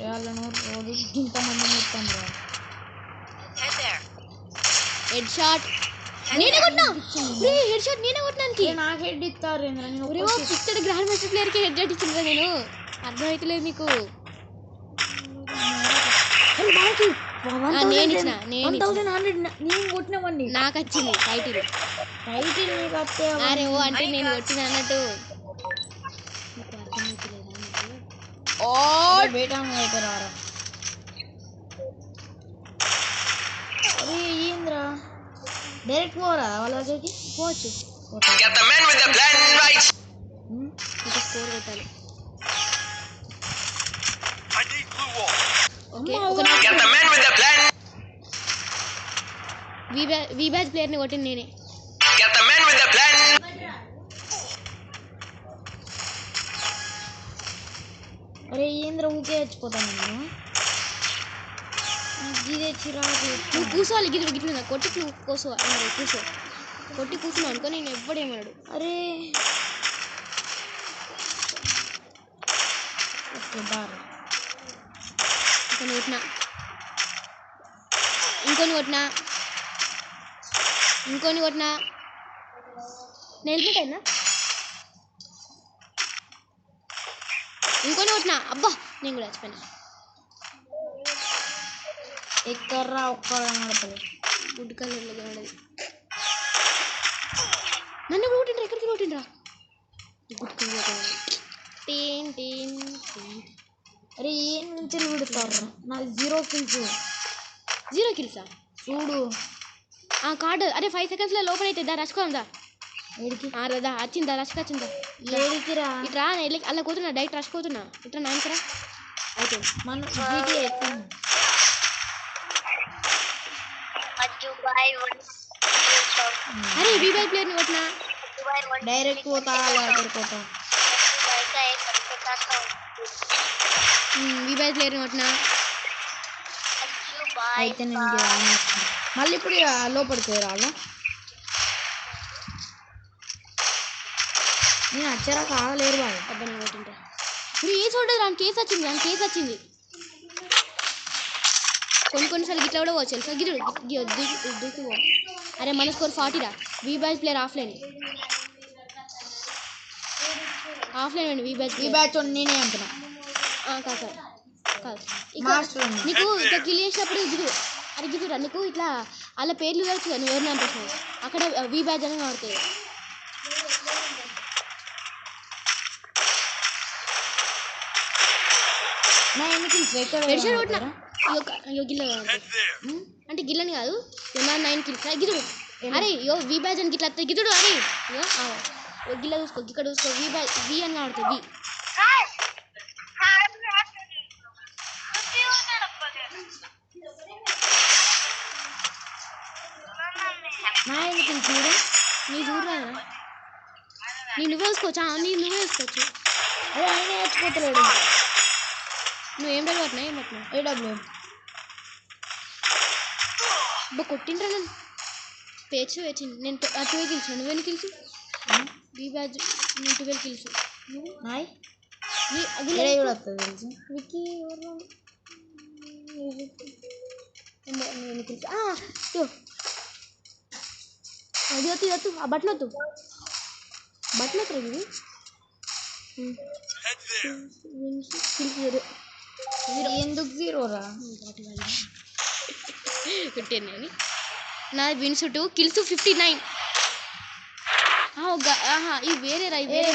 వాళ్ళను రోజు ఇంతమంది మొత్తం రా హెడ్ షాట్ నేనే కొట్టినా హెడ్ షాట్ నేనే కొట్టినానికి నాకు హెడ్ ఇస్తారు ఇక్కడ గ్రాండ్ మాస్టర్ ప్లేయర్కి హెడ్ షాట్ ఇచ్చిందా నేను అర్థమవుతలేదు నీకు నాకు వచ్చింది టైటిల్ అరే ఓ అంటే నేను కొట్టిన అన్నట్టు అరే ఏంద్రా డైరెక్ట్ పోరా వాళ్ళ దగ్గరికి పోవచ్చు స్కోర్ కొట్టాలి వి బ్యాచ్ ప్లేయర్ని కొట్టింది నేనే అరే ఏంద్ర ఊకే చచ్చిపోతాను నేను ఇదే చిరాకు నువ్వు కూర్చోవాలి గిరి గిట్ల కొట్టి నువ్వు కూర్చో కొట్టి కూర్చున్నావు అనుకో నేను ఎవ్వడేమన్నాడు అరే ఓకే బార్ ఇంకొని కొట్టినా నెల్మిట్ అయినా ఇంకొని కొట్టినా అబ్బా నేను కూడా చచ్చిపోయినా ఎక్కర్రా ఒక్కడ నడపలేదు గుడ్ కలర్లో కనడది నన్ను కూడా కొట్టిండ్రా ఎక్కడికి కొట్టిండ్రా గుడ్ కలర్లో అరే ఏం నుంచి విడతారు నాకు 0 కిల్సా చూడు ఆ కార్డు అరే 5 సెకండ్స్లో లోపల అయితే దా రచ్చుకోందా ఏడికి దా వచ్చిందా రచ్చుకు వచ్చిందా ఏడికి రా ఇట్రా అలా కూతున్నా డైరెక్ట్ రచ్చుకోతున్నా ఇట్లా 9కి రా అయితే మన అరే వీబై ప్లేయర్ని కొట్టినా డైరెక్ట్ పోతా పోతా వీబై ప్లేయర్ని కొట్టినా అయితే నేను మళ్ళీ ఇప్పుడు లోపలికి రాలా నేను వచ్చారా కాగలేరు బాగా అబ్బాయి నేను కొట్టింటా ఇప్పుడు ఏ చూడదు దాని కేసు వచ్చింది కొన్నిసార్లు గిట్లా కూడా పోవచ్చు సార్ దూకి అరే మన స్కోర్ 40 రా వి బ్యాచ్ ప్లేయర్ ఆఫ్లైన్ అండి వి బ్యాచ్ నేనే అంటున్నా కాదు నీకు ఇట్లా కిల్ చేసినప్పుడు గిదురా నీకు ఇట్లా అలా పేర్లు తెలుసు నువ్వు ఎవరిని అనిపిస్తున్నావు అక్కడ వి బ్యాచ్ అని వాడుతుంది గిల్ల అంటే గిల్లని కాదు 9 కిల్స్ గిదుడు అరే వి బ్యాచ్ అని గిట్లా గిదుడు అరే గిల్ల చూసుకో ఇక్కడ చూసుకో వి అని వాడుతుంది నీ చూడరా నువ్వే చూసుకోవచ్చు అదే ఆయన చచ్చిపోతలేడు నువ్వేం పట్టినా ఏడబ్ల్యూ కొట్టిండ్రా నన్ను వేచింది నేను 12 కిల్స్ నువ్వెన్ని కిల్స్ బీ బ్యాచ్ నేను 12 కిల్స్ విక్కీ అది వద్దు ఆ బట్టలు వద్దు ఇది ఎందుకు 0 రా కొట్టాను నా విన్స్ 2 కిల్స్ 59 ఇవి వేరే రా వేరే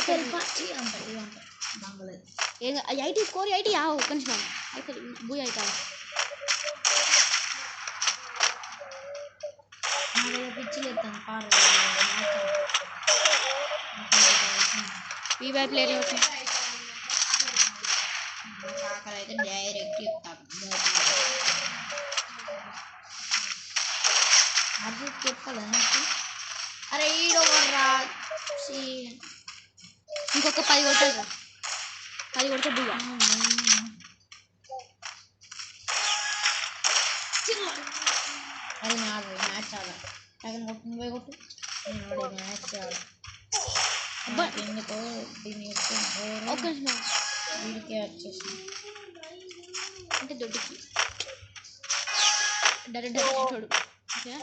ఐటీ స్కోర్ ఐటీ ఒక్క నిమిషం అయితే బూయ్ అవుతా వీబై ప్లేయర్ అయితే డైరెక్ట్ చెప్పాలి అరే ఈడోవర్రా ఇంకొక 10 కొట్టారు 10 కొడితే బుయ్యా అది నాది మ్యాచ్ ఆడ నువ్వే కొట్టు నేను మ్యాచ్ ఆడ ఎందుకో దీని ఒక్క నిమిషం వీడికే వచ్చేసి అంటే దొడ్డికి డైరెక్ట్ చూడు ఓకే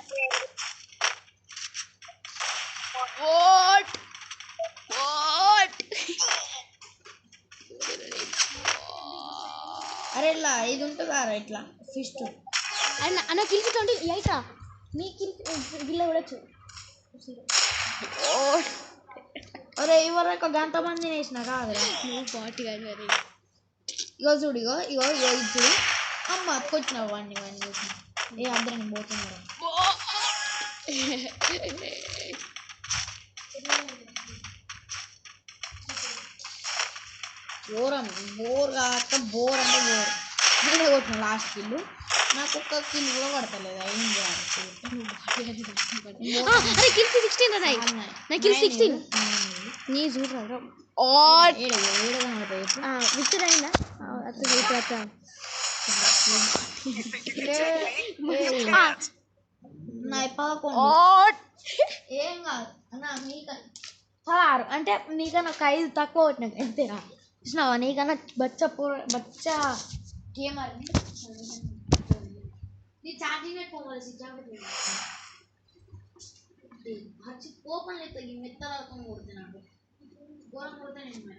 వాట్ అరే ఇట్లా ఇది ఉంటుందా ఇట్లా ఫిస్ట్ అన్న అన్న కిల్స్ 28 రా నీ కిల్ గిల్ల చూడొచ్చు అరే ఇవరకు గంట మందిని వేసిన కాదురా నువ్వు 40 కాదు మరి ఇగో చూడు ఇగో ఇగో ఇగో ఇది చూడు అమ్మ అతుకొచ్చినావు వాడిని చూసిన ఏ అందరం పోతున్నారా బోర్ కాక బోర్ అంటే బోర్ నేనే కొట్టిన లాస్ట్ కిల్లు నాకు ఒక్క కిల్ కూడా పడతలేదు ఏం చేయాలి అరే కిల్ 16 రా నా కిల్ 16 నీ చూడరా విక్టర్ అయిందా నా 11 ఏం కాదు అన్న నీకన్నా 16 అంటే నీకన్నా ఒక 5 తక్కువ కొట్టినాక ఎంతేరా చూసినావా నీకన్నా బచ్చా గేమర్ నీ ఛార్జింగ్ పెట్టుకోవాలి మంచి కోపం లేదు ఈ మెత్తగా కొడుతున్నాడు ఘోరం కొడతా నేను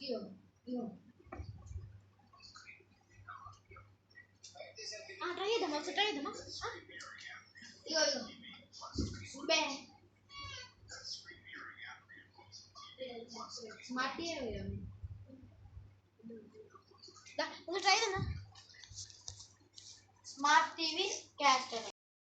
ఇగో ఇగో ట్రై చేద్దామా ఒకసారి ట్రై చేద్దామా ఇగో ఇగో బే స్మార్ట్ టీవీ ట్రై చేద్దాం స్మార్ట్ టీవీ క్యాస్టర్